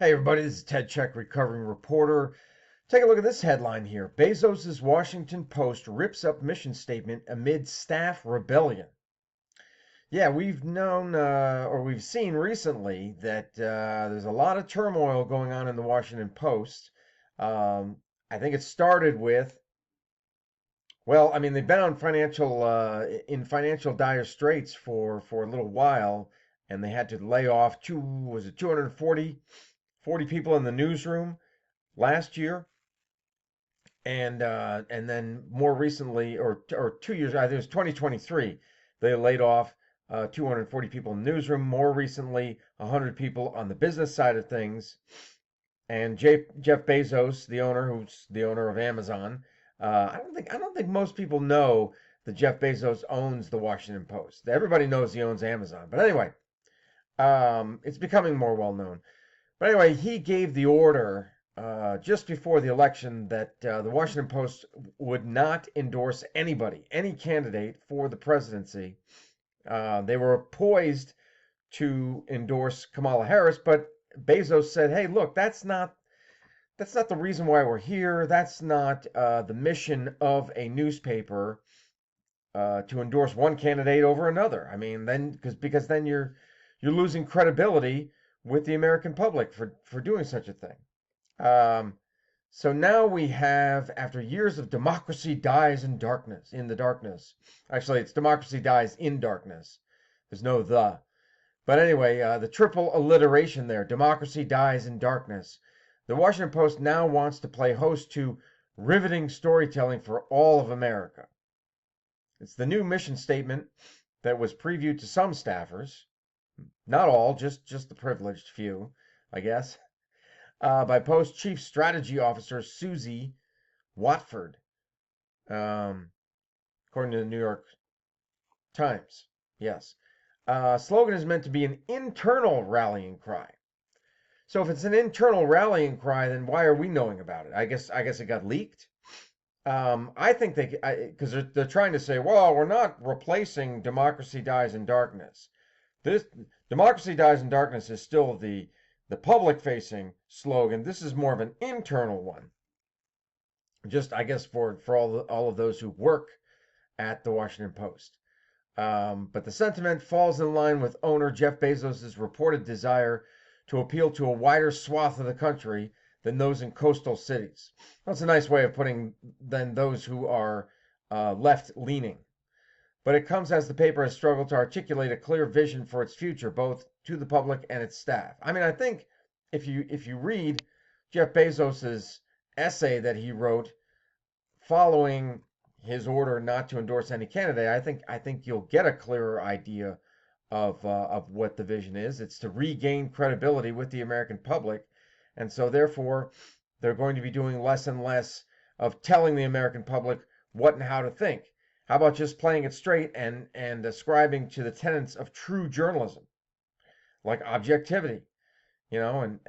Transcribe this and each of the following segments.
Hey everybody, this is Ted Check, recovering reporter. Take a look at this headline here. Bezos' Washington Post rips up mission statement amid staff rebellion. Yeah, we've known or we've seen recently that there's a lot of turmoil going on in the Washington Post. Um, I think it started with, well, I mean, they've been on in financial dire straits for a little while, and they had to lay off 240 people in the newsroom last year, and then more recently, or 2 years, I think it was 2023, they laid off 240 people in the newsroom. More recently, 100 people on the business side of things. And Jeff Bezos, who's the owner of Amazon, I don't think most people know that Jeff Bezos owns the Washington Post. Everybody knows he owns Amazon, but anyway, it's becoming more well known. But anyway, he gave the order just before the election that the Washington Post would not endorse anybody, any candidate for the presidency. They were poised to endorse Kamala Harris, but Bezos said, "Hey, look, that's not the reason why we're here. That's not the mission of a newspaper to endorse one candidate over another. I mean, then because then you're losing credibility with the American public for doing such a thing." Um, so now we have, after years of democracy dies in the darkness. Actually, it's democracy dies in darkness. There's no the. But anyway, the triple alliteration there, democracy dies in darkness. The Washington Post now wants to play host to riveting storytelling for all of America. It's the new mission statement that was previewed to some staffers, not all, just the privileged few, I guess, by Post Chief Strategy Officer Susie Watford, according to the New York Times. Yes. Slogan is meant to be an internal rallying cry. So if it's an internal rallying cry, then why are we knowing about it? I guess it got leaked. I think because they're trying to say, well, we're not replacing democracy dies in darkness. This democracy dies in darkness is still the public facing slogan. This is more of an internal one. Just I guess for all of those who work at the Washington Post. But the sentiment falls in line with owner Jeff Bezos' reported desire to appeal to a wider swath of the country than those in coastal cities. That's a nice way of putting than those who are left leaning. But it comes as the paper has struggled to articulate a clear vision for its future, both to the public and its staff. I mean, I think if you read Jeff Bezos's essay that he wrote following his order not to endorse any candidate, I think you'll get a clearer idea of what the vision is. It's to regain credibility with the American public, and so therefore they're going to be doing less and less of telling the American public what and how to think. How about just playing it straight and ascribing to the tenets of true journalism, like objectivity, and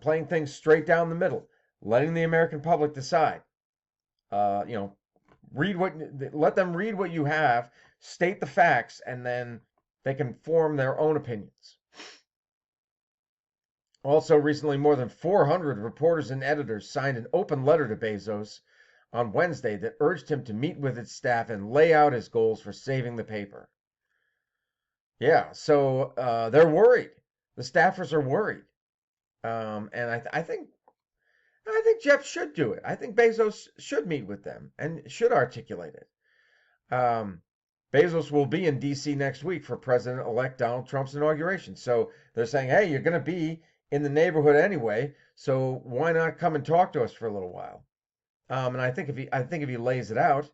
playing things straight down the middle, letting the American public decide. Uh, you know, let them read what you have, state the facts, and then they can form their own opinions. Also, recently, more than 400 reporters and editors signed an open letter to Bezos on Wednesday that urged him to meet with its staff and lay out his goals for saving the paper. Yeah, so they're worried. The staffers are worried, and I think Jeff should do it. I think Bezos should meet with them and should articulate it. Bezos will be in D.C. next week for President-elect Donald Trump's inauguration. So they're saying, hey, you're going to be in the neighborhood anyway, so why not come and talk to us for a little while? And I think if he lays it out,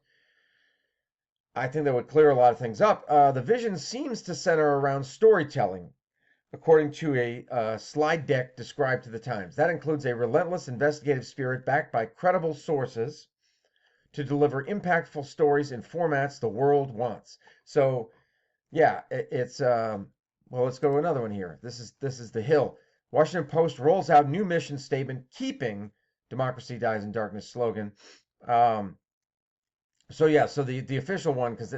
I think that would clear a lot of things up. The vision seems to center around storytelling, according to a slide deck described to the Times. That includes a relentless investigative spirit backed by credible sources to deliver impactful stories in formats the world wants. So, yeah, it's well. Let's go to another one here. This is the Hill. Washington Post rolls out new mission statement, keeping "Democracy Dies in Darkness" slogan. So yeah, so the official one, because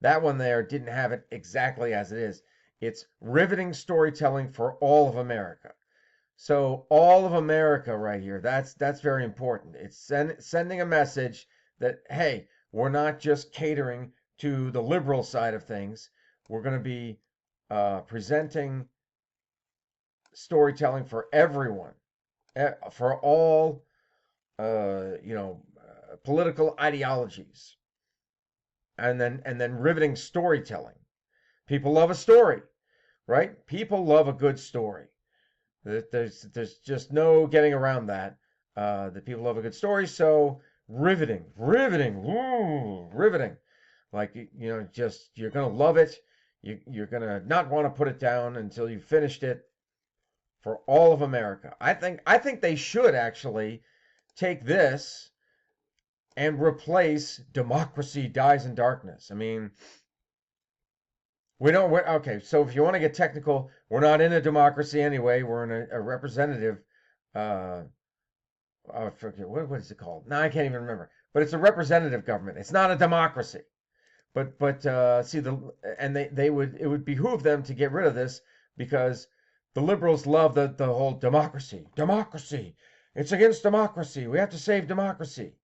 that one there didn't have it exactly as it is. It's riveting storytelling for all of America. So all of America right here, that's very important. It's sending a message that, hey, we're not just catering to the liberal side of things. We're going to be presenting storytelling for everyone, for all political ideologies, and then riveting storytelling. People love a story, right? People love a good story. There's just no getting around that. The people love a good story, so riveting. Like just you're gonna love it. You're gonna not want to put it down until you finished it. For all of America, I think they should actually take this and replace "Democracy Dies in Darkness." I mean, okay, so if you want to get technical, we're not in a democracy anyway. We're in a representative. Uh, I forget what is it called? No, I can't even remember. But it's a representative government. It's not a democracy. But see they would it would behoove them to get rid of this because the liberals love the whole democracy. Democracy. It's against democracy. We have to save democracy.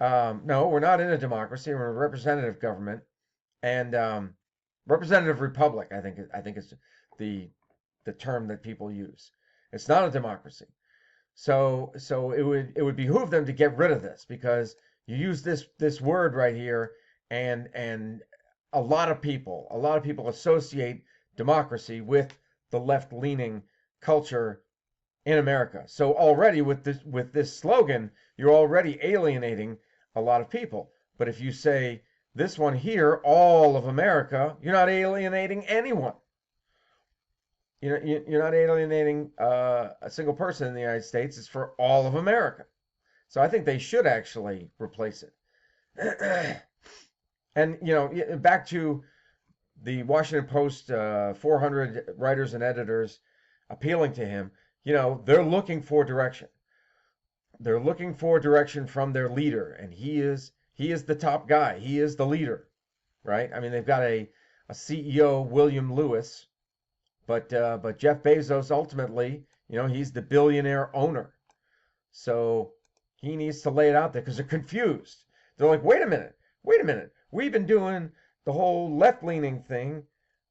No, we're not in a democracy. We're in a representative government, and representative republic. I think is the term that people use. It's not a democracy. So it would behoove them to get rid of this because you use this word right here, and a lot of people associate democracy with the left-leaning culture in America. So already with this slogan, you're already alienating a lot of people. But if you say this one here, all of America, you're not alienating anyone. You're not alienating a single person in the United States. It's for all of America. So I think they should actually replace it. And back to the Washington Post, 400 writers and editors appealing to him. They're looking for direction. They're looking for direction from their leader, and he is the top guy. He is the leader, right? I mean, they've got a CEO, William Lewis, but Jeff Bezos ultimately, he's the billionaire owner. So he needs to lay it out there because they're confused. They're like, wait a minute. We've been doing the whole left-leaning thing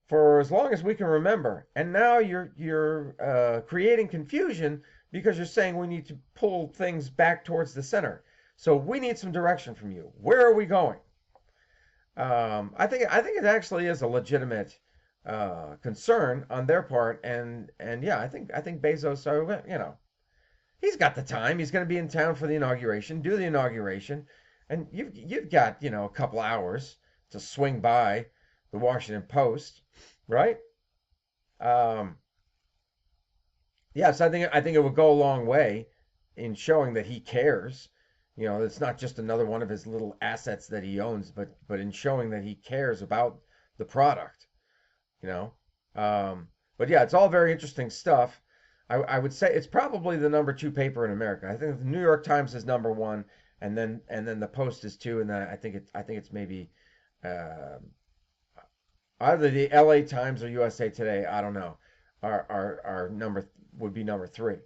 for as long as we can remember, and now you're creating confusion because you're saying we need to pull things back towards the center. So we need some direction from you. Where are we going? I think it actually is a legitimate concern on their part, and yeah, I think Bezos, he's got the time. He's going to be in town for the inauguration. Do the inauguration, and you've got a couple hours to swing by the Washington Post, right? Yes, I think it would go a long way in showing that he cares. It's not just another one of his little assets that he owns, but in showing that he cares about the product. you know. But yeah, it's all very interesting stuff. I would say it's probably the number two paper in America. I think the New York Times is number one, and then the Post is two, and then I think it's maybe either the L.A. Times or USA Today. I don't know. Our number would be number three.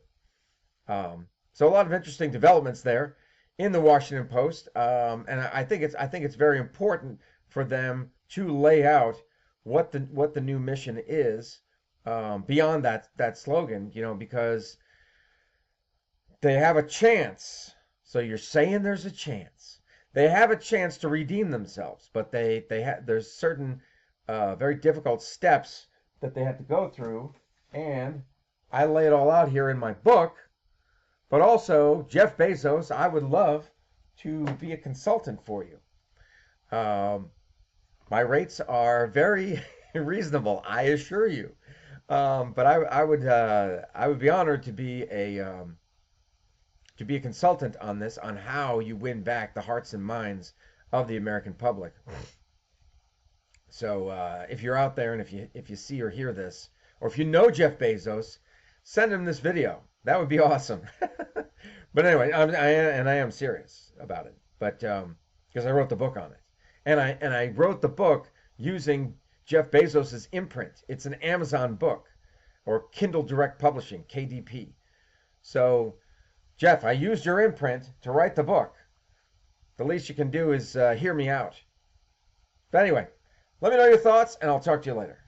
So a lot of interesting developments there in the Washington Post, and I think it's very important for them to lay out what the new mission is, beyond that slogan, because they have a chance. So you're saying there's a chance. They have a chance to redeem themselves, but there's certain very difficult steps that they have to go through, and I lay it all out here in my book. But also, Jeff Bezos, I would love to be a consultant for you. My rates are very reasonable, I assure you. But I would be honored to be a consultant on this, on how you win back the hearts and minds of the American public. So if you're out there and if you see or hear this, or if you know Jeff Bezos, send him this video. That would be awesome. But anyway, I am serious about it. But because I wrote the book on it, and I wrote the book using Jeff Bezos' imprint. It's an Amazon book or Kindle Direct Publishing, KDP. So, Jeff, I used your imprint to write the book. The least you can do is hear me out. But anyway, let me know your thoughts, and I'll talk to you later.